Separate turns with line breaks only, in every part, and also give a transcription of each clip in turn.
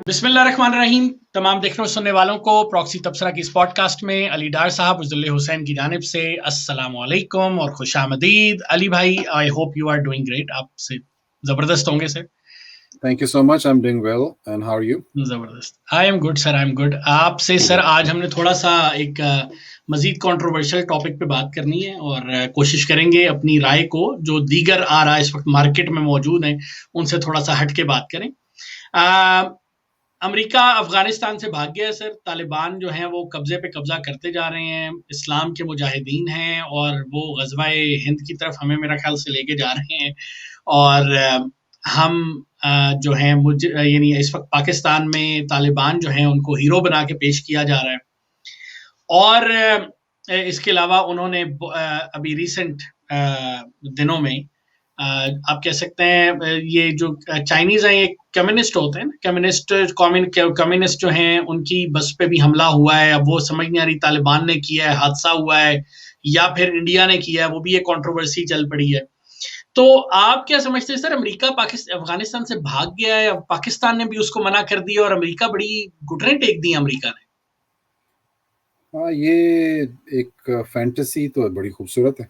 بسم اللہ الرحمن الرحیم. تمام دیکھنے اور سننے والوں کو پراکسی تبصرہ کی اس پوڈ کاسٹ میں علی ڈار صاحب عزل حسین کی جانب سے السلام علیکم اور خوش آمدید. علی بھائی, I hope you are doing great. آپ سے زبردست ہوں گے سر.
Thank you so much. I'm doing well. And how are you?
زبردست. I am good sir, I am good. آپ سے سر آج ہم نے تھوڑا سا ایک مزید کنٹروورشل ٹاپک پہ بات کرنی ہے اور کوشش کریں گے اپنی رائے کو جو دیگر آ رہا ہے اس وقت مارکیٹ میں موجود ہیں ان سے تھوڑا سا ہٹ کے بات کریں. امریکہ افغانستان سے بھاگ گیا ہے سر. طالبان جو ہیں وہ قبضے پہ قبضہ کرتے جا رہے ہیں. اسلام کے مجاہدین ہیں اور وہ غزوہ ہند کی طرف ہمیں میرا خیال سے لے کے جا رہے ہیں. اور ہم جو ہیں یعنی اس وقت پاکستان میں طالبان جو ہیں ان کو ہیرو بنا کے پیش کیا جا رہا ہے. اور اس کے علاوہ انہوں نے ابھی ریسنٹ دنوں میں آپ کہہ سکتے ہیں یہ جو چائنیز ہیں یہ کمیونسٹ ہوتے ہیں نا, کمیونسٹ جو ہیں ان کی بس پہ بھی حملہ ہوا ہے. اب وہ سمجھ نہیں آ رہی طالبان نے کیا ہے, حادثہ ہوا ہے, یا پھر انڈیا نے کیا ہے, وہ بھی ایک کنٹروورسی چل پڑی ہے. تو آپ کیا سمجھتے ہیں سر, امریکہ افغانستان سے بھاگ گیا ہے, پاکستان نے بھی اس کو منع کر دیا اور امریکہ بڑی گھٹنیں ٹیک دی امریکہ نے.
ہاں, یہ ایک فینٹیسی تو بڑی خوبصورت ہے,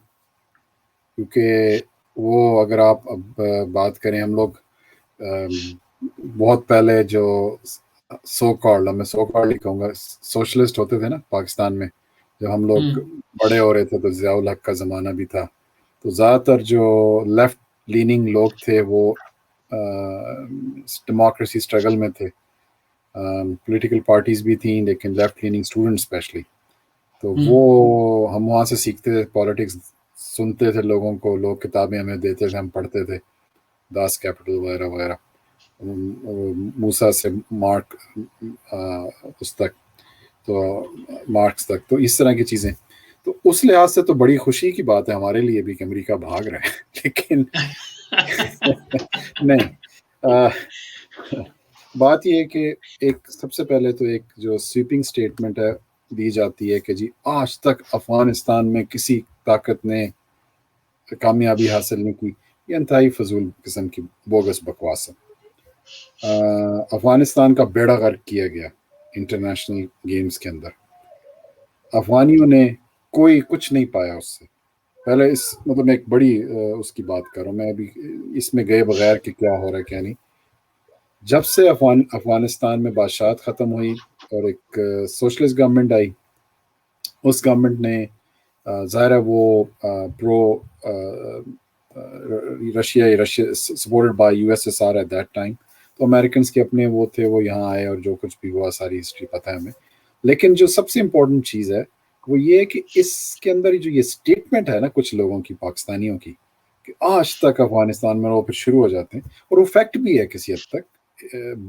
کیونکہ وہ اگر آپ اب بات کریں ہم لوگ بہت پہلے جو میں سو کالڈ ہی کہوں گا, سوشلسٹ ہوتے تھے نا پاکستان میں, جب ہم لوگ بڑے ہو رہے تھے تو ضیاء الحق کا زمانہ بھی تھا, تو زیادہ تر جو لیفٹ لیننگ لوگ تھے وہ ڈیموکریسی اسٹرگل میں تھے. پولیٹیکل پارٹیز بھی تھیں لیکن لیفٹ لیننگ اسٹوڈنٹ اسپیشلی, تو وہ ہم وہاں سے سیکھتے تھے پالیٹکس, سنتے تھے لوگوں کو, لوگ کتابیں ہمیں دیتے تھے, ہم پڑھتے تھے, داس کیپٹل وغیرہ وغیرہ, موسیٰ سے اس تک, تو مارکس تک, تو اس طرح کی چیزیں. تو اس لحاظ سے تو بڑی خوشی کی بات ہے ہمارے لیے بھی کہ امریکہ بھاگ رہا ہے, لیکن نہیں, بات یہ ہے کہ ایک سب سے پہلے تو ایک جو سویپنگ سٹیٹمنٹ ہے دی جاتی ہے کہ جی آج تک افغانستان میں کسی طاقت نے کامیابی حاصل نہیں کی, یہ انتہائی فضول قسم کی بوگس بکواس ہے. افغانستان کا بیڑا غرق کیا گیا انٹرنیشنل گیمز کے اندر. افغانیوں نے کوئی کچھ نہیں پایا اس سے. پہلے مطلب میں ایک بڑی اس کی بات کر رہا ہوں, میں ابھی اس میں گئے بغیر کہ کیا ہو رہا ہے کیا نہیں. جب سے افغانستان میں بادشاہت ختم ہوئی اور ایک سوشلسٹ گورنمنٹ آئی, اس گورنمنٹ نے ظاہر ہے وہ pro Russia supported by U S S R at that time, تو امریکنس کے اپنے وہ تھے, وہ یہاں آئے اور جو کچھ بھی ہوا ساری ہسٹری پتہ ہے ہمیں. لیکن جو سب سے امپورٹنٹ چیز ہے وہ یہ ہے کہ اس کے اندر جو یہ اسٹیٹمنٹ ہے نا کچھ لوگوں کی, پاکستانیوں کی, کہ آج تک افغانستان میں وہ پھر شروع ہو جاتے ہیں, اور وہ فیکٹ بھی ہے کسی حد تک.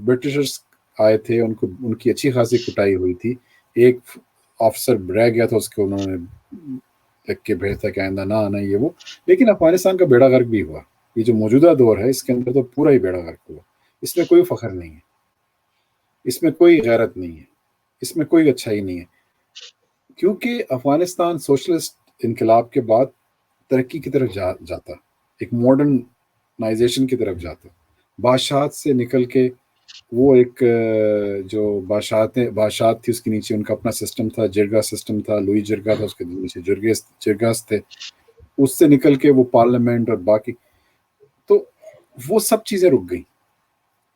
برٹشرز آئے تھے, ان کی اچھی خاصی کٹائی ہوئی تھی, ایک آفیسر رہ گیا تھا, اس کے انہوں نے لکھ کے بھیجا کہ آئندہ نہ آنا یہ وہ, لیکن افغانستان کا بیڑا غرق بھی ہوا. یہ جو موجودہ دور ہے اس کے اندر تو پورا ہی بیڑا غرق ہوا. اس میں کوئی فخر نہیں ہے, اس میں کوئی غیرت نہیں ہے, اس میں کوئی اچھائی نہیں ہے, کیونکہ افغانستان سوشلسٹ انقلاب کے بعد ترقی کی طرف جاتا, ایک ماڈرنائزیشن کی طرف جاتا. بادشاہت سے نکل کے وہ ایک جو بادشاہت تھی اس کے نیچے ان کا اپنا سسٹم تھا, جرگا سسٹم تھا, لوئی جرگا تھا, اس کے نیچے جرگاس تھے, اس سے نکل کے وہ پارلیمنٹ اور باقی, تو وہ سب چیزیں رک گئیں.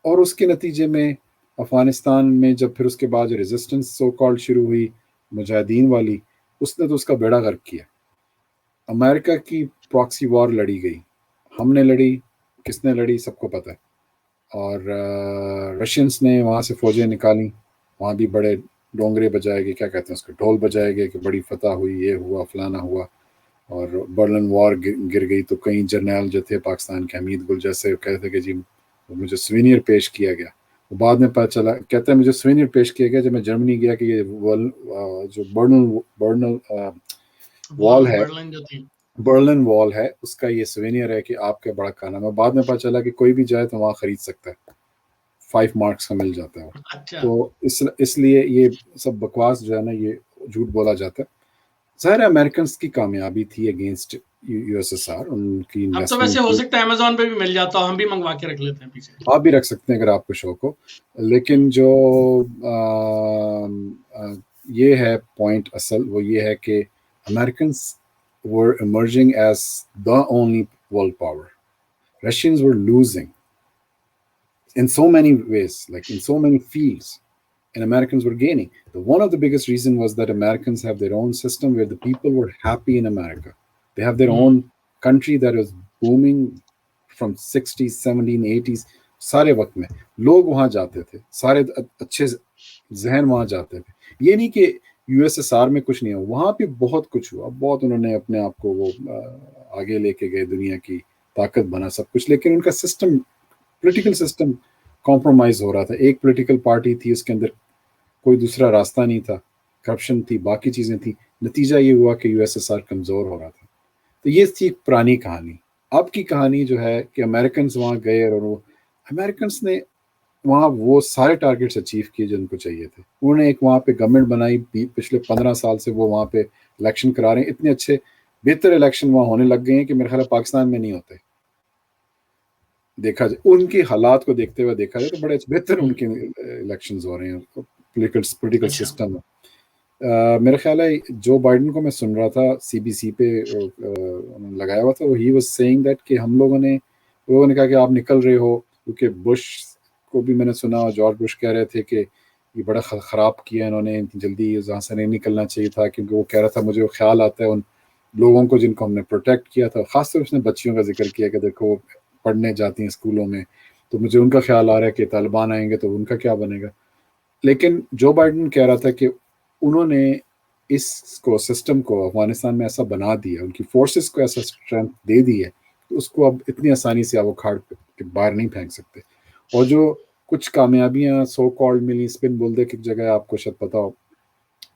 اور اس کے نتیجے میں افغانستان میں جب پھر اس کے بعد جو ریزسٹنس سو کالڈ شروع ہوئی مجاہدین والی, اس نے تو اس کا بیڑا غرق کیا. امریکہ کی پراکسی وار لڑی گئی, ہم نے لڑی, کس نے لڑی سب کو پتہ ہے, اور رشینس نے وہاں سے فوجیں نکالیں, وہاں بھی بڑے ڈونگرے بجائے گئے, کیا کہتے ہیں اس کو, ڈھول بجائے گئے کہ بڑی فتح ہوئی, یہ ہوا فلانا ہوا, اور برلن وار گر گئی. تو کئی جرنیل جو تھے پاکستان کے, حمید گل جیسے, کہتے تھے کہ جی مجھے سوینئر پیش کیا گیا. بعد میں پتہ چلا, کہتے ہیں مجھے سوینئر پیش کیا گیا جب میں جرمنی گیا کہ یہ جو برنل وال ہے, برلن وال ہے, اس کا یہ سوینئر ہے کہ آپ کا بڑا کانا. میں بعد میں پتہ چلا کہ کوئی بھی جائے تو وہاں خرید سکتا ہے, 5 مارکس کا مل جاتا ہے. تو اس لیے یہ سب بکواس جو ہے نا, یہ جھوٹ بولا جاتا ہے. ظاہر امریکنس کی کامیابی تھی against U S S R. ان کی
اب تو ویسے ہو
انویسٹمنٹ
سکتا ہے امیزون پہ بھی مل جاتا ہو, ہم بھی منگوا کے رکھ لیتے ہیں پیچھے.
آپ بھی رکھ سکتے ہیں اگر آپ کو شوق ہو, لیکن جو یہ ہے پوائنٹ اصل, وہ یہ ہے کہ Americans were emerging as the only world power. Russians were losing in so many ways, like in so many fields, and Americans were gaining. One of the biggest reason was that Americans have their own system where the people were happy in America. They have their own country that was booming from 60s, 70s, 80s. سارے وقت میں لوگ وہاں جاتے تھے, سارے اچھے ذہن وہاں جاتے تھے. یہ نہیں کہ یو ایس ایس آر میں کچھ نہیں ہوا, وہاں پہ بہت کچھ ہوا, بہت انہوں نے اپنے آپ کو وہ آگے لے کے گئے, دنیا کی طاقت بنا سب کچھ, لیکن ان کا سسٹم, پولیٹیکل سسٹم کمپرومائز ہو رہا تھا. ایک پولیٹیکل پارٹی تھی, اس کے اندر کوئی دوسرا راستہ نہیں تھا, کرپشن تھی, باقی چیزیں تھیں. نتیجہ یہ ہوا کہ یو ایس ایس آر کمزور ہو رہا تھا. تو یہ تھی پرانی کہانی. اب کی کہانی جو ہے کہ امریکنز وہاں گئے اور وہ امریکنز نے وہاں وہ سارے ٹارگیٹس اچیو کیے جو ان کو چاہیے تھے. انہوں نے ایک وہاں پہ گورنمنٹ بنائی, پچھلے 15 سال سے وہ وہاں پہ الیکشن کرا رہے ہیں. اتنے اچھے بہتر الیکشن وہاں ہونے لگ گئے ہیں کہ میرے خیال ہے پاکستان میں نہیں ہوتے. دیکھا جائے ان کی حالات کو دیکھتے ہوئے دیکھا جائے تو بڑے بہتر ان کے الیکشنز ہو رہے ہیں. پولیٹیکل سسٹم میرا خیال ہے جو بائیڈن کو میں سن رہا تھا سی بی سی پہ لگایا ہوا تھا, وہ ہی واز سیئنگ دیٹ کہ ہم لوگوں نے کہا کہ آپ نکل رہے ہو, کیونکہ بش کو بھی میں نے سنا, جارج بش کہہ رہے تھے کہ یہ بڑا خراب کیا انہوں نے, جلدی یہاں سے نہیں نکلنا چاہیے تھا, کیونکہ وہ کہہ رہا تھا مجھے خیال آتا ہے ان لوگوں کو جن کو ہم نے پروٹیکٹ کیا تھا, خاص طور سے اس نے بچیوں کا ذکر کیا کہ دیکھو پڑھنے جاتی ہیں اسکولوں میں, تو مجھے ان کا خیال آ رہا ہے کہ طالبان آئیں گے تو ان کا کیا بنے گا. لیکن جو بائیڈن کہہ رہا تھا کہ انہوں نے اس کو سسٹم کو افغانستان میں ایسا بنا دیا, ان کی فورسز کو ایسا اسٹرینتھ دے دی ہے کہ اس کو اب اتنی آسانی سے آپ وہ کھاڑ کے باہر نہیں پھینک سکتے. اور جو کچھ کامیابیاں سو کالڈ ملی, اسپن بولدے کی جگہ آپ کو شاید پتا ہو,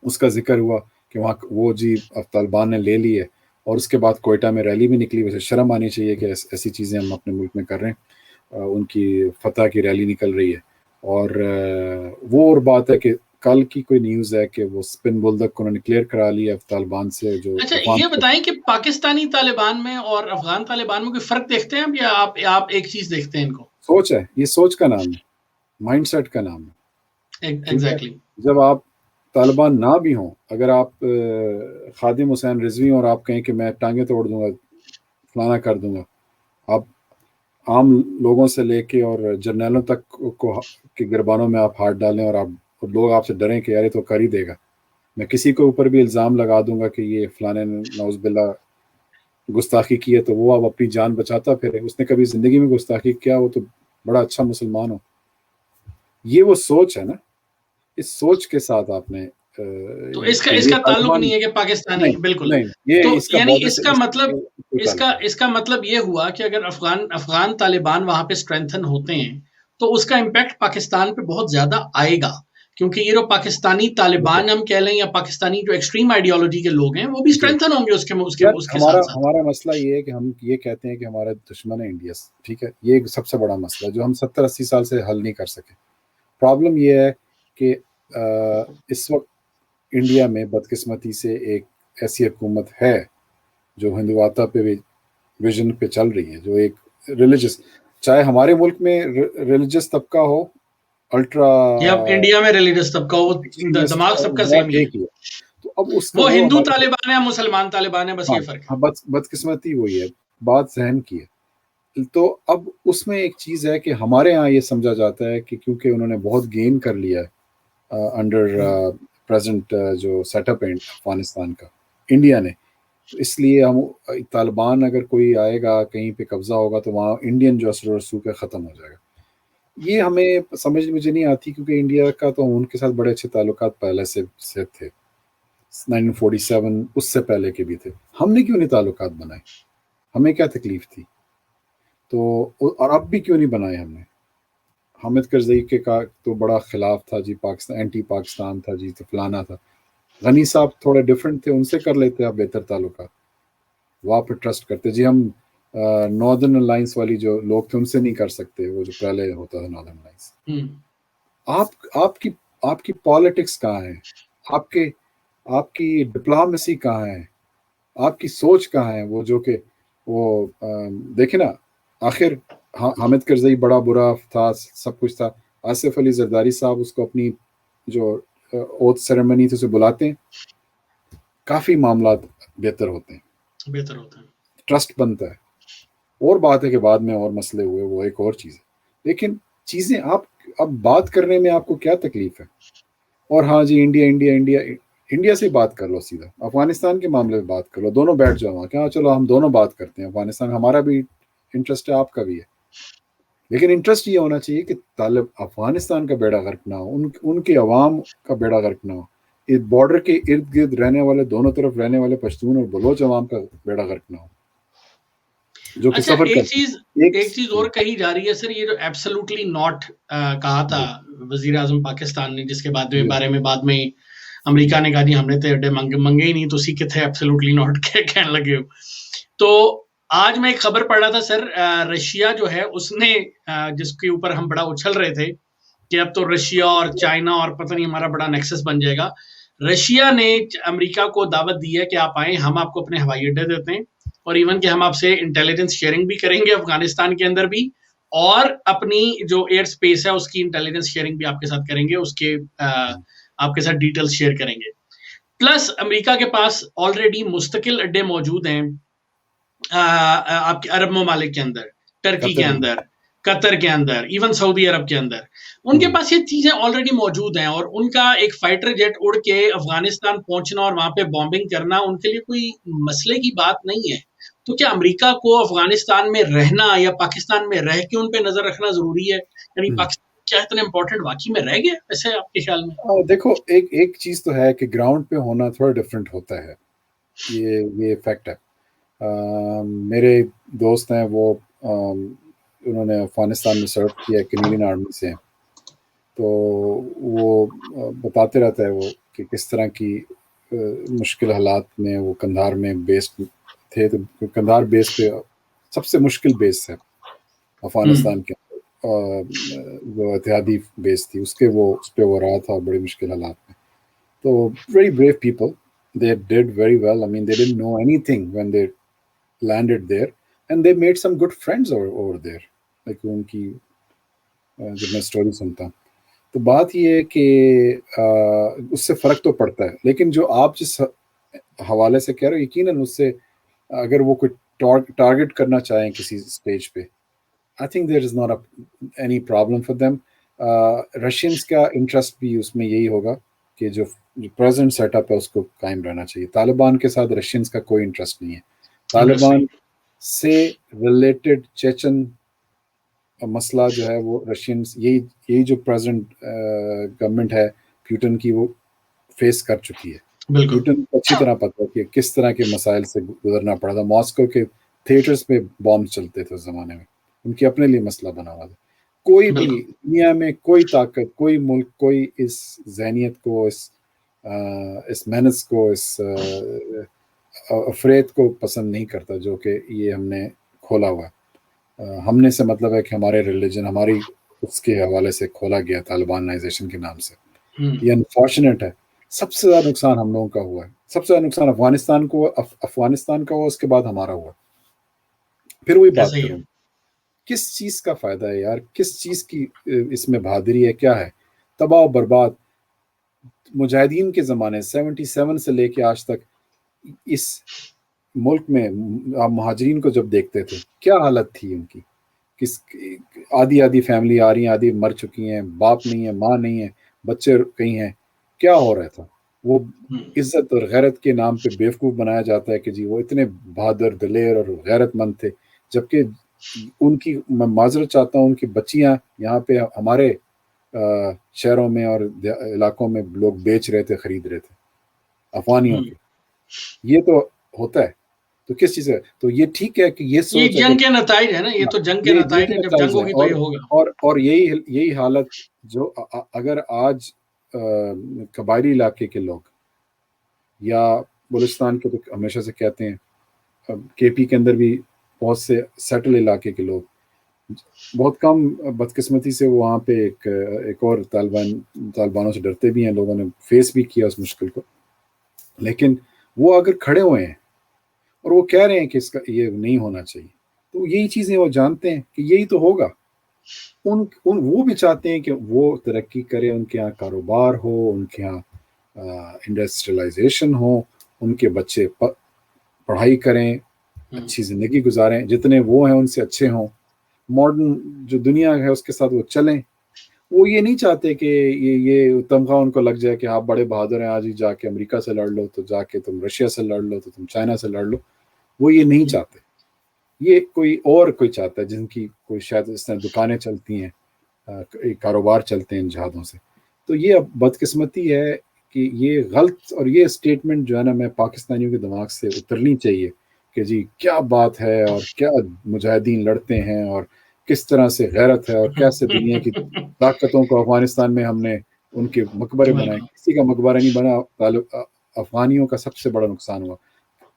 اس کا ذکر ہوا کہ وہاں وہ جی طالبان نے لے لی ہے, اور اس کے بعد کوئٹہ میں ریلی بھی نکلی. ویسے شرم آنی چاہیے کہ ایسی چیزیں ہم اپنے ملک میں کر رہے ہیں. ان کی فتح کی ریلی نکل رہی ہے. اور وہ اور بات ہے کہ کل کی کوئی نیوز ہے کہ وہ اسپن بولدک کو انہوں نے کلیئر کرا لیا طالبان سے. جو
اچھا یہ بتائیں کہ پاکستانی طالبان میں اور افغان طالبان میں کوئی فرق دیکھتے ہیں یا آپ ایک چیز دیکھتے ہیں ان کو؟
سوچ ہے, یہ سوچ کا نام ہے, مائنڈ سیٹ کا نام ہے.
ایگزیکٹلی.
جب آپ طالبان نہ بھی ہوں, اگر آپ خادم حسین رضوی اور آپ کہیں کہ میں ٹانگیں توڑ دوں گا, فلانا کر دوں گا, آپ عام لوگوں سے لے کے اور جرنیلوں تک کو کے گربانوں میں آپ ہاتھ ڈالیں اور آپ لوگ آپ سے ڈریں کہ یار تو کر ہی دے گا, میں کسی کے اوپر بھی الزام لگا دوں گا کہ یہ فلانے نعوذ باللہ گستاخی کی ہے, تو وہ اب اپنی جان بچاتا پھر اس نے کبھی زندگی میں گستاخی کیا, وہ تو بڑا اچھا مسلمان ہو. یہ وہ سوچ ہے نا, اس سوچ کے ساتھ آپ نے
تو اس کا تعلق نہیں ہے کہ پاکستانی, بالکل تو یعنی اس کا مطلب یہ ہوا کہ اگر افغان طالبان وہاں پہ اسٹرینتھن ہوتے ہیں تو اس کا امپیکٹ پاکستان پہ بہت زیادہ آئے گا, کیونکہ یہ جو پاکستانی طالبان ہم کہہ لیں یا پاکستانی جو ایکسٹریم آئیڈیالوجی کے لوگ ہیں وہ بھی اسٹرینتھن ہوں گے اس کے ساتھ.
ہمارا مسئلہ یہ ہے کہ ہم یہ کہتے ہیں کہ ہمارا دشمن ہے انڈیا, ٹھیک ہے, یہ سب سے بڑا مسئلہ جو ہم 70-80 سال سے حل نہیں کر سکے. پرابلم یہ ہے کہ اس وقت انڈیا میں بدقسمتی سے ایک ایسی حکومت ہے جو ہندواتہ پہ ویژن پہ چل رہی ہے, جو ایک ریلیجس, چاہے ہمارے ملک میں ریلیجس طبقہ ہو الٹرا,
یا انڈیا میں ریلیجس طبقہ ہو, دماغ سب کا سیم ہی ہے.
تو اب اس
وہ ہندو طالبان ہے, مسلمان طالبان ہے, بس یہ فرق ہے.
بدقسمتی وہی ہے, بات ذہن کی ہے. تو اب اس میں ایک چیز ہے کہ ہمارے ہاں یہ سمجھا جاتا ہے کہ کیونکہ انہوں نے بہت گین کر لیا ہے انڈر پریزنٹ جو سیٹ اپ ہے افغانستان کا انڈیا نے, تو اس لیے ہم طالبان اگر کوئی آئے گا کہیں پہ قبضہ ہوگا تو وہاں انڈین جو اثر و رسوخ ہے ختم ہو جائے گا. یہ ہمیں سمجھ مجھے نہیں آتی, کیونکہ انڈیا کا تو ان کے ساتھ بڑے اچھے تعلقات پہلے سے تھے, 1947 اس سے پہلے کے بھی تھے. ہم نے کیوں نہیں تعلقات بنائے, ہمیں کیا تکلیف تھی؟ تو اور اب بھی کیوں نہیں بنائے ہم نے؟ حامد کرزئی کے کا تو بڑا خلاف تھا جی, پاکستان اینٹی پاکستان تھا جی, تو فلانا تھا. غنی صاحب تھوڑے ڈفرینٹ تھے, ان سے کر لیتے آپ بہتر تعلقات, وہاں پہ ٹرسٹ کرتے. جی ہم ناردرن الائنس والی جو لوگ تھے ان سے نہیں کر سکتے, وہ جو پہلے ہوتا تھا ناردرن الائنس. آپ کی پالیٹکس کہاں ہے؟ آپ کے آپ کی ڈپلومیسی کہاں ہے, آپ کی سوچ کہاں ہے؟ وہ جو کہ وہ دیکھیں نا, آخر حامد کرزئی بڑا برا تھا, سب کچھ تھا, آصف علی زرداری صاحب اس کو اپنی جو اوتھ سیریمنی تھی اسے بلاتے ہیں, کافی معاملات بہتر ہوتے ہیں,
بہتر ہوتا ہے.
ٹرسٹ بنتا ہے. اور بات ہے کہ بعد میں اور مسئلے ہوئے, وہ ایک اور چیز ہے, لیکن چیزیں آپ اب بات کرنے میں آپ کو کیا تکلیف ہے؟ اور ہاں جی انڈیا انڈیا انڈیا انڈیا سے بات کر لو, سیدھا افغانستان کے معاملے میں بات کر لو, دونوں بیٹھ جاؤ وہاں, کہاں چلو ہم دونوں بات کرتے ہیں, افغانستان ہمارا بھی انٹرسٹ ہے, آپ کا بھی ہے, لیکن انٹرسٹ یہ ہونا چاہیے کہ طالب افغانستان کا بیڑا غرق نہ ہو, ان کے عوام کا بیڑا غرق نہ ہو, اس بارڈر کے ارد گرد رہنے والے, دونوں طرف رہنے والے پشتون اور بلوچ عوام کا بیڑا غرق نہ ہو, جو کہ
اچھا
سفر
ایک
کرتے
چیز
ہیں.
ایک چیز اور کہی جا رہی ہے سر, یہ جو ایبسلوٹلی ناٹ کہا تھا وزیر اعظم پاکستان نے, جس کے بارے میں بعد میں امریکہ نے کہا جی ہم نے تو ایڈے منگے ہی نہیں, تو اسی کے تھے ایبسلوٹلی ناٹ کہنے لگے ہو. تو آج میں ایک خبر پڑھ رہا تھا سر, رشیا جو ہے اس نے جس کے اوپر ہم بڑا اچھل رہے تھے کہ اب تو رشیا اور چائنا اور پتہ نہیں ہمارا بڑا نیکسس بن جائے گا, رشیا نے امریکہ کو دعوت دی ہے کہ آپ آئیں, ہم آپ کو اپنے ہوائی اڈے دیتے ہیں, اور ایون کہ ہم آپ سے انٹیلیجنس شیئرنگ بھی کریں گے افغانستان کے اندر بھی, اور اپنی جو ایئر سپیس ہے اس کی انٹیلیجنس شیئرنگ بھی آپ کے ساتھ کریں گے, اس کے آپ کے ساتھ ڈیٹیلز شیئر کریں گے. پلس امریکہ کے پاس آلریڈی مستقل اڈے موجود ہیں آپ کے عرب ممالک کے اندر, ٹرکی کے اندر, قطر کے اندر, ایون سعودی عرب کے اندر, ان کے پاس یہ چیزیں آلریڈی موجود ہیں, اور ان کا ایک فائٹر جیٹ اڑ کے افغانستان پہنچنا اور وہاں پہ بامبنگ کرنا ان کے لیے کوئی مسئلے کی بات نہیں ہے. تو کیا امریکہ کو افغانستان میں رہنا یا پاکستان میں رہ کے ان پہ نظر رکھنا ضروری ہے؟ یعنی پاکستان کیا اتنا امپورٹنٹ واقعی میں رہ گیا ایسے آپ کے خیال میں؟
دیکھو ایک چیز تو ہے کہ گراؤنڈ پہ ہونا تھوڑا ڈفرینٹ ہوتا ہے, یہ فیکٹ ہے. میرے دوست ہیں, وہ انہوں نے افغانستان میں سرو کیا, کینیڈین آرمی سے ہیں, تو وہ بتاتے رہتا ہے وہ کہ کس طرح کی مشکل حالات میں وہ کندھار میں بیس تھے. تو کندھار بیس پہ سب سے مشکل بیس ہے افغانستان کے جو اتحادی بیس تھی, اس پہ وہ رہا تھا بڑی مشکل حالات میں. تو very brave people, they did very well. I mean, they didn't know anything when they landed there, and they made some good friends over there. Like ان کی جب میں اسٹوری سنتا ہوں تو بات یہ ہے کہ اس سے فرق تو پڑتا ہے, لیکن جو آپ جس حوالے سے کہہ رہے ہو, یقیناً اس سے اگر وہ کوئی ٹارگٹ کرنا چاہیں کسی اسٹیج پہ, I think there is not any problem for them. Russians کا انٹرسٹ بھی اس میں یہی ہوگا کہ جو پریزنٹ سیٹ اپ ہے اس کو قائم رہنا چاہیے. طالبان کے ساتھ رشینس کا کوئی انٹرسٹ نہیں ہے. طالبان سے ریلیٹڈ چیچن مسئلہ جو ہے وہ رشینس یہی جو پریزنٹ گورنمنٹ ہے پیوٹن کی, وہ فیس کر چکی ہے. پیوٹن کو اچھی طرح پتہ ہے کہ کس طرح کے مسائل سے گزرنا پڑا تھا. ماسکو کے تھیٹرز پہ بام چلتے تھے اس زمانے میں, ان کے اپنے لیے مسئلہ بنا ہوا تھا. کوئی بھی دنیا میں کوئی طاقت, کوئی ملک, کوئی اس ذہنیت کو, اس محنت کو, اس افریت کو پسند نہیں کرتا جو کہ یہ ہم نے کھولا ہوا. ہم نے سے مطلب ہے کہ ہمارے ریلیجن, ہماری اس کے حوالے سے کھولا گیا طالبانائزیشن کے نام سے. یہ انفارچونیٹ ہے. سب سے زیادہ نقصان ہم لوگوں کا ہوا ہے. سب سے زیادہ نقصان افغانستان کا ہوا, اس کے بعد ہمارا ہوا. پھر وہی بات کروں, کس چیز کا فائدہ ہے یار, کس چیز کی اس میں بہادری ہے, کیا ہے؟ تباہ و برباد. مجاہدین کے زمانے 77 سے لے کے آج تک اس ملک میں آپ مہاجرین کو جب دیکھتے تھے کیا حالت تھی ان کی, آدھی فیملی آ رہی ہیں, آدھی مر چکی ہیں, باپ نہیں ہے, ماں نہیں ہے, بچے کہیں ہیں, کیا ہو رہا تھا؟ وہ عزت اور غیرت کے نام پہ بیوقوف بنایا جاتا ہے کہ جی وہ اتنے بہادر, دلیر اور غیرت مند تھے, جبکہ ان کی, میں معذرت چاہتا ہوں, ان کی بچیاں یہاں پہ ہمارے شہروں میں اور علاقوں میں لوگ بیچ رہے تھے, خرید رہے تھے افغانیوں کے. یہ تو ہوتا ہے. تو کس چیز ہے؟ تو یہ ٹھیک ہے کہ یہ سوچ
جنگ کے نتائج ہے نا, یہ تو جنگ کے نتائج ہیں, جب جنگ ہوگی تو یہ ہوگا.
اور یہی حالت جو اگر آج قبائلی علاقے کے لوگ یا بلوچستان کے, تو ہمیشہ سے کہتے ہیں کے پی کے اندر بھی بہت سے سیٹل علاقے کے لوگ, بہت کم بدقسمتی سے وہاں پہ ایک اور طالبانوں سے ڈرتے بھی ہیں, لوگوں نے فیس بھی کیا اس مشکل کو. لیکن وہ اگر کھڑے ہوئے ہیں اور وہ کہہ رہے ہیں کہ اس کا یہ نہیں ہونا چاہیے، تو یہی چیزیں وہ جانتے ہیں کہ یہی تو ہوگا. وہ بھی چاہتے ہیں کہ وہ ترقی کرے، ان کے یہاں کاروبار ہو، ان کے یہاں انڈسٹریلائزیشن ہو، ان کے بچے پڑھائی کریں، اچھی زندگی گزاریں، جتنے وہ ہیں ان سے اچھے ہوں، ماڈرن جو دنیا ہے اس کے ساتھ وہ چلیں. وہ یہ نہیں چاہتے کہ یہ تمغہ ان کو لگ جائے کہ آپ بڑے بہادر ہیں، آج ہی جا کے امریکہ سے لڑ لو، تو جا کے تم رشیا سے لڑ لو، تو تم چائنا سے لڑ لو. وہ یہ نہیں چاہتے. یہ کوئی چاہتا ہے جن کی کوئی شاید اس طرح دکانیں چلتی ہیں، کاروبار چلتے ہیں ان جہادوں سے. تو یہ اب بدقسمتی ہے کہ یہ غلط، اور یہ اسٹیٹمنٹ جو ہے نا میں پاکستانیوں کے دماغ سے اترنی چاہیے کہ جی کیا بات ہے، اور کیا مجاہدین لڑتے ہیں، اور کس طرح سے غیرت ہے، اور کیسے دنیا کی طاقتوں کو افغانستان میں ہم نے ان کے مقبرے بنائے. کسی کا مقبرہ نہیں بنا. افغانیوں کا سب سے بڑا نقصان ہوا.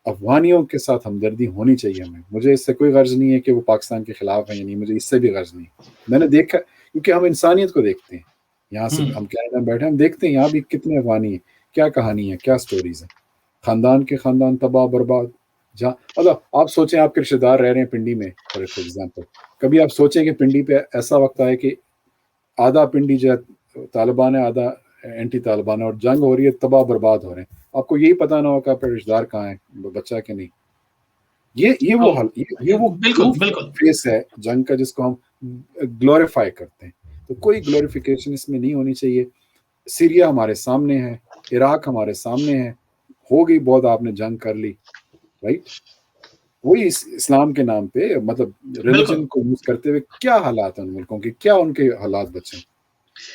افغانیوں کے ساتھ ہمدردی ہونی چاہیے ہمیں. مجھے اس سے کوئی غرض نہیں ہے کہ وہ پاکستان کے خلاف ہیں یا نہیں، مجھے اس سے بھی غرض نہیں. میں نے دیکھا، کیونکہ ہم انسانیت کو دیکھتے ہیں. یہاں سے ہم کینیڈا میں بیٹھے، ہم دیکھتے ہیں یہاں بھی کتنے افغانی ہیں، کیا کہانی ہے، کیا سٹوریز ہیں. خاندان کے خاندان تباہ برباد. جہاں مطلب آپ سوچیں آپ کے رشتے دار رہ رہے ہیں پنڈی میں فار ایگزامپل، کبھی آپ سوچیں کہ پنڈی پہ ایسا وقت آئے کہ آدھا پنڈی جو ہے طالبان ہے، آدھا اینٹی طالبان ہے، اور جنگ ہو رہی ہے، تباہ برباد ہو رہے ہیں. آپ کو یہی پتا نہ ہوگا کہ رشتے دار کہاں ہیں، بچہ کہ نہیں. یہ وہ حل، یہ وہ
بالکل بالکل
فیس ہے جنگ کا جس کو ہم گلوریفائی کرتے ہیں. تو کوئی گلوریفیکیشن اس میں نہیں ہونی چاہیے. سیریا ہمارے سامنے ہے، عراق ہمارے سامنے ہے، ہو گئی بہت، آپ نے جنگ کر لی، رائٹ. وہی اسلام کے نام پہ مطلب ریلیجن کو یوز کرتے ہوئے کیا حالات ہیں ان ملکوں کے، کیا ان کے حالات بچے.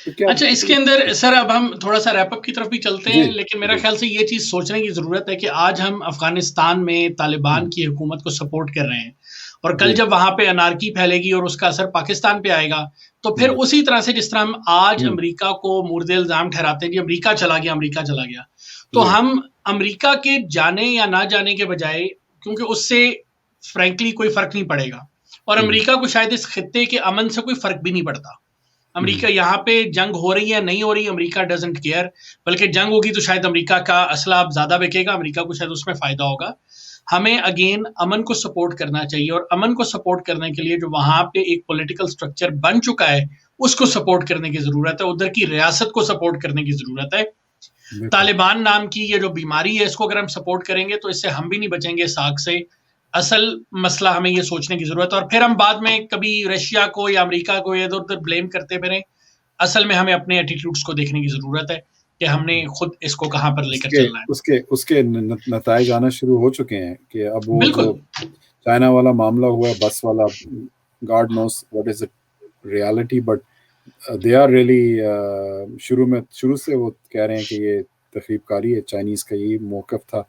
تو کیا
اچھا، اس کے اندر سر اب ہم تھوڑا سا ریپ اپ کی طرف بھی چلتے ہیں،
جی
لیکن میرا
جی
خیال سے یہ چیز سوچنے کی ضرورت ہے کہ آج ہم افغانستان میں طالبان کی حکومت کو سپورٹ کر رہے ہیں، اور کل
جی
جب وہاں پہ انارکی پھیلے گی اور اس کا اثر پاکستان پہ آئے گا، تو پھر اسی طرح سے جس طرح ہم آج امریکہ کو مورد الزام ٹھہراتے ہیں کہ امریکہ چلا گیا، امریکہ چلا گیا، تو
جی
ہم امریکہ کے جانے یا نہ جانے کے بجائے، کیونکہ اس سے فرینکلی کوئی فرق نہیں پڑے گا، اور امریکہ کو شاید اس خطے کے امن سے کوئی فرق بھی نہیں پڑتا. امریکہ یہاں پہ جنگ ہو رہی ہے نہیں ہو رہی، امریکہ ڈزنٹ کیئر، بلکہ جنگ ہوگی تو شاید امریکہ کا اسلحہ زیادہ بکے گا، امریکہ کو شاید اس میں فائدہ ہوگا. ہمیں اگین امن کو سپورٹ کرنا چاہیے، اور امن کو سپورٹ کرنے کے لیے جو وہاں پہ ایک پولیٹیکل سٹرکچر بن چکا ہے اس کو سپورٹ کرنے کی ضرورت ہے، ادھر کی ریاست کو سپورٹ کرنے کی ضرورت ہے. طالبان نام کی یہ جو بیماری ہے اس کو اگر ہم سپورٹ کریں گے تو اس سے ہم بھی نہیں بچیں گے ساگ سے. اصل مسئلہ ہمیں یہ سوچنے کی ضرورت ہے، اور پھر ہم بعد میں کبھی رشیا کو یا امریکہ کو ادھر ادھر بلیم کرتے پھریں. اصل میں ہمیں اپنے ایٹیٹیوڈز کو دیکھنے کی ضرورت ہے کہ ہم نے خود اس کو کہاں پر لے کر چلنا ہے.
اس کے نتائج آنا شروع ہو چکے ہیں کہ اب وہ
بالکل
جو چائنا والا معاملہ ہوا، بس والا، God knows what is it reality, but they are really شروع سے وہ کہہ رہے ہیں کہ یہ تخریب کاری ہے. چائنیز کا یہ موقف تھا.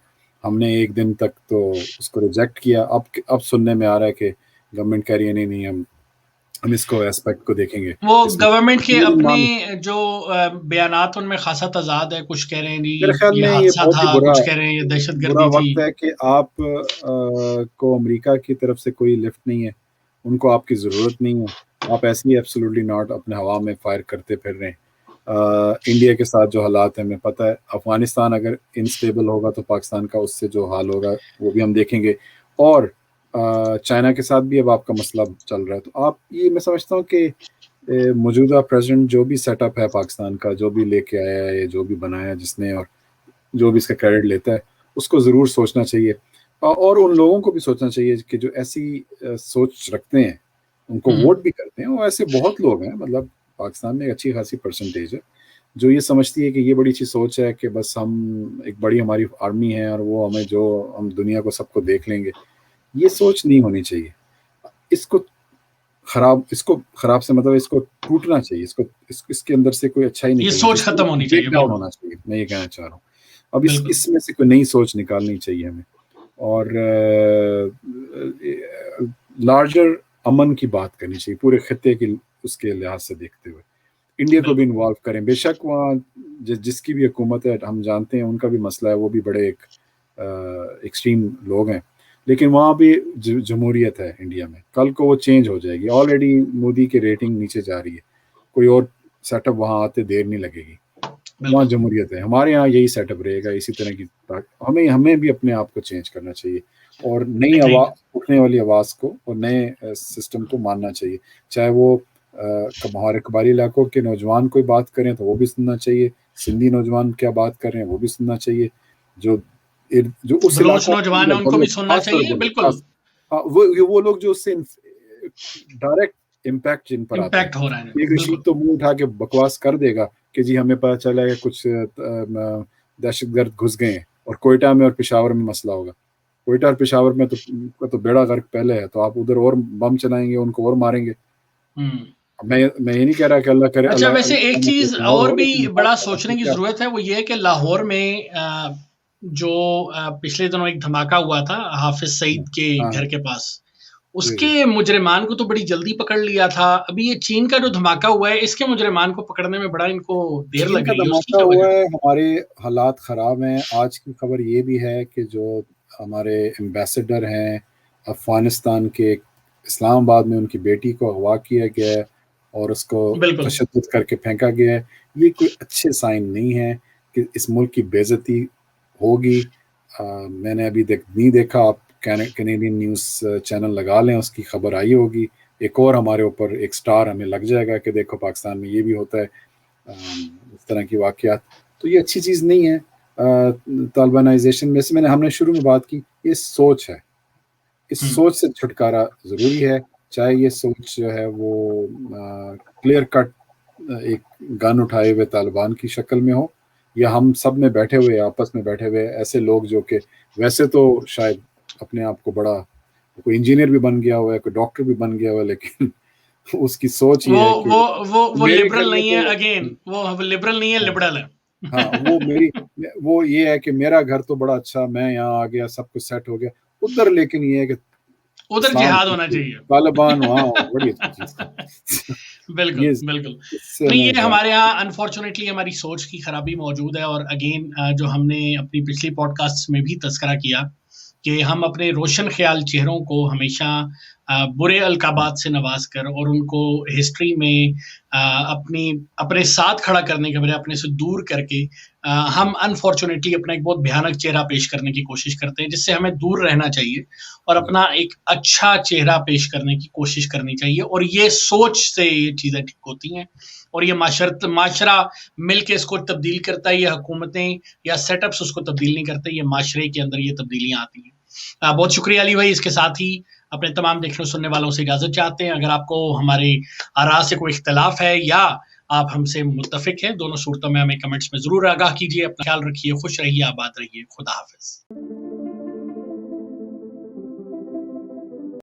ہم نے ایک دن تک تو اس کو ریجیکٹ کیا. اب سننے میں آ رہا ہے کہ گورنمنٹ کہہ رہی ہے نہیں ہم اس کو ایسپیکٹ کو دیکھیں گے.
وہ گورنمنٹ کے اپنے جو بیانات ان میں خاصا تضاد ہے، کچھ کہہ رہے ہیں جی
میرے خیال
یہ
میں
حادثہ
بہت ہی
تھا، کچھ کہہ رہے ہیں یہ دہشت
برا
گردی تھی.
وقت ہے کہ آپ کو امریکہ کی طرف سے کوئی لفٹ نہیں ہے، ان کو آپ کی ضرورت نہیں ہے. آپ ایسے ہی ایبسولوٹلی ناٹ اپنے ہوا میں فائر کرتے پھر رہے ہیں. انڈیا کے ساتھ جو حالات ہیں ہمیں پتہ ہے. افغانستان اگر انسٹیبل ہوگا تو پاکستان کا اس سے جو حال ہوگا وہ بھی ہم دیکھیں گے. اور چائنا کے ساتھ بھی اب آپ کا مسئلہ چل رہا ہے. تو آپ یہ میں سمجھتا ہوں کہ موجودہ پریزیڈنٹ جو بھی سیٹ اپ ہے پاکستان کا، جو بھی لے کے آیا ہے، جو بھی بنایا جس نے، اور جو بھی اس کا کریڈٹ لیتا ہے، اس کو ضرور سوچنا چاہیے. اور ان لوگوں کو بھی سوچنا چاہیے کہ جو ایسی سوچ رکھتے ہیں، ان کو ووٹ بھی کرتے ہیں. وہ ایسے بہت لوگ ہیں، مطلب پاکستان میں ایک اچھی خاصی پرسنٹیج ہے جو یہ سمجھتی ہے کہ یہ بڑی اچھی سوچ ہے کہ بس ہم ایک بڑی ہماری آرمی ہے اور وہ ہمیں جو ہم دنیا کو سب کو دیکھ لیں گے. یہ سوچ نہیں ہونی چاہیے. اس کو خراب سے مطلب اس کو ٹوٹنا چاہیے. اس کے اندر سے کوئی اچھا ہی
یہ
نکلنا
سوچ ختم ہونی چاہیے.
بریک ڈاؤن
بالکل
ہونا چاہیے. میں یہ کہنا چاہ رہا ہوں. اب
بالکل
اس میں سے کوئی نئی سوچ نکالنی چاہیے ہمیں، اور لارجر امن کی بات کرنی چاہیے پورے خطے کی. اس کے لحاظ سے دیکھتے ہوئے انڈیا کو بھی انوالو کریں. بے شک وہاں جس کی بھی حکومت ہے ہم جانتے ہیں ان کا بھی مسئلہ ہے، وہ بھی بڑے ایک ایکسٹریم لوگ ہیں، لیکن وہاں بھی جمہوریت ہے انڈیا میں. کل کو وہ چینج ہو جائے گی. آلریڈی مودی کی ریٹنگ نیچے جا رہی ہے. کوئی اور سیٹ اپ وہاں آتے دیر نہیں لگے گی. وہاں جمہوریت ہے. ہمارے یہاں یہی سیٹ اپ رہے گا اسی طرح کی. ہمیں بھی اپنے آپ کو چینج کرنا چاہیے اور نئی اٹھنے والی آواز کو اور نئے سسٹم کو ماننا چاہیے. چاہے وہ ہمارے قبائلی علاقوں کے نوجوان کوئی بات کریں تو وہ بھی سننا چاہیے, سندھی نوجوان کیا بات کر رہے ہیں وہ بھی سننا چاہیے, جو اس
بلوچ
علاقوں
نوجوان ہے ان کو بھی سننا چاہیے. بالکل
وہ لوگ جو اس سے ڈائریکٹ امپیکٹ جن پر آتا ہے.
امپیکٹ ہو رہا ہے.
ایک رشید تو منہ اٹھا کے بکواس کر دے گا کہ جی ہمیں پتہ چلا ہے کچھ دہشت گرد گھس گئے ہیں اور کوئٹہ میں اور پشاور میں مسئلہ ہوگا. کوئٹہ اور پشاور میں تو بیڑا غرق پہلے ہے, تو آپ ادھر اور بم چلائیں گے, ان کو اور ماریں گے. میں یہ نہیں کہہ رہا کہ اللہ کرے.
اچھا ویسے ایک چیز اور بھی بڑا سوچنے کی ضرورت ہے, وہ یہ ہے کہ لاہور میں جو پچھلے دنوں ایک دھماکہ ہوا تھا حافظ سعید کے گھر کے پاس, اس کے مجرمان کو تو بڑی جلدی پکڑ لیا تھا. ابھی یہ چین کا جو دھماکہ ہوا ہے اس کے مجرمان کو پکڑنے میں بڑا ان کو دیر لگ رہی ہے.
دھماکہ ہوا ہے, ہمارے حالات خراب ہیں. آج کی خبر یہ بھی ہے کہ جو ہمارے ایمبیسڈر ہیں افغانستان کے, اسلام آباد میں ان کی بیٹی کو اغوا کیا گیا ہے اور اس کو تشدد کر کے پھینکا گیا ہے. یہ کوئی اچھے سائن نہیں ہے کہ اس ملک کی بے عزتی ہوگی. میں نے ابھی نہیں دیکھا, آپ کینیڈین نیوز چینل لگا لیں, اس کی خبر آئی ہوگی. ایک اور ہمارے اوپر ایک سٹار ہمیں لگ جائے گا کہ دیکھو پاکستان میں یہ بھی ہوتا ہے, اس طرح کی واقعات. تو یہ اچھی چیز نہیں ہے. طالبانائزیشن میں ہم نے شروع میں بات کی, یہ سوچ ہے. اس سوچ سے چھٹکارا ضروری ہے. چاہے یہ سوچ جو ہے وہ کلیئر کٹ ایک گن اٹھائے ہوئے طالبان کی شکل میں ہو, یا ہم سب میں بیٹھے ہوئے آپس میں بیٹھے ہوئے ایسے لوگ جو کہ ویسے تو شاید اپنے آپ کو بڑا, کوئی انجینئر بھی بن گیا ہوا ہے, کوئی ڈاکٹر بھی بن گیا ہوا ہے, لیکن اس کی سوچ یہ ہے کہ
وہ لبرل نہیں ہے. اگین وہ لبرل نہیں ہے, لبرل ہے.
ہاں وہ یہ ہے کہ میرا گھر تو بڑا اچھا, میں یہاں آ گیا, سب کچھ سیٹ ہو گیا ادھر, لیکن یہ ہے کہ
ادھر جہاد ہونا چاہیے,
طالبان وہاں بڑی اچھی چیز.
بالکل بالکل نہیں, یہ ہمارے یہاں انفارچونیٹلی ہماری سوچ کی خرابی موجود ہے. اور اگین جو ہم نے اپنی پچھلی پوڈ کاسٹ میں بھی تذکرہ کیا کہ ہم اپنے روشن خیال چہروں کو ہمیشہ برے القابات سے نواز کر اور ان کو ہسٹری میں اپنے ساتھ کھڑا کرنے کے بجائے اپنے سے دور کر کے ہم انفارچونیٹلی اپنا ایک بہت بھیانک چہرہ پیش کرنے کی کوشش کرتے ہیں, جس سے ہمیں دور رہنا چاہیے اور اپنا ایک اچھا چہرہ پیش کرنے کی کوشش کرنی چاہیے. اور یہ سوچ سے یہ چیزیں ٹھیک ہوتی ہیں اور یہ معاشرہ مل کے اس کو تبدیل کرتا ہے. یہ حکومتیں یا سیٹ اپس اس کو تبدیل نہیں کرتے, یہ معاشرے کے اندر یہ تبدیلیاں آتی ہیں. بہت شکریہ علی بھائی. اس کے ساتھ ہی اپنے تمام دیکھنے سننے والوں سے اجازت چاہتے ہیں. اگر آپ کو ہمارے آراء سے کوئی اختلاف ہے یا آپ ہم سے متفق ہیں, دونوں صورتوں میں ہمیں کمنٹس میں ضرور آگاہ کیجیے. اپنا خیال رکھیے, خوش رہیے, آباد رہیے. خدا حافظ.